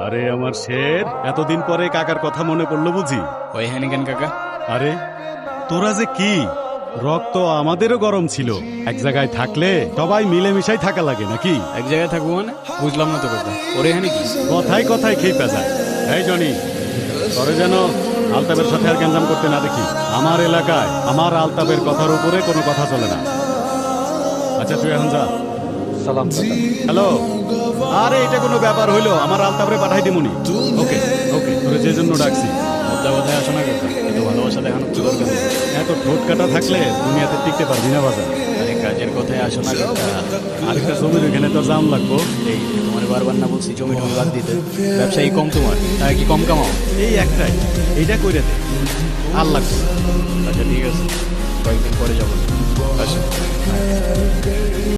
আরে আমার শের, এতদিন পরে কাকার কথা মনে পড়লো বুঝি? ওই হ্যানি কেন কাকা? আরে তোরা যে কি, রক্ত আমাদেরও গরম ছিল। এক জায়গায় থাকলে সবাই মিলেমিশাই থাকা লাগে নাকি? এক জায়গায় থাকবো মানে বুঝলাম না তো কাকা। ওরে হ্যানি কি? কথায় কথায় খেয়ে পেঁচায়। এই জনি, তরে যেন আলতাবের সাথে আর গ্যাঞ্জাম করতে না দেখি। আমার এলাকায় আমার আলতাবের কথার উপরে কোনো কথা চলে না। আচ্ছা তুই এখন যা। সালাম কাকা। হ্যালো, আরে এটা কোনো ব্যাপার হইলো? আমার আলতাবরে পাঠাই দিমুনি। ওকে ওকে, তোরে যে জন্য ডাকছি। মদ্দা কথায় আসো না কাকা, কিন্তু ভালোবাসা দেখানো তো দরকার নেই। এত ঠোঁট কাটা থাকলে দুনিয়াতে টিকতে পারবি না বাজার। আরে কাজের কথায় আসো না কাকা। আরেকটা জমির ওখানে তো জাম লাগবো। এই তোমার বারবার না বলছি জমি টমি বাদ দিতে। ব্যবসায়ী কম তোমার, তাই কি কম কামাও? এই একটাই, এইটা কইরে দে, আর লাগবে না। আচ্ছা ঠিক আছে, কয়েকদিন পরে যাবো। আসো।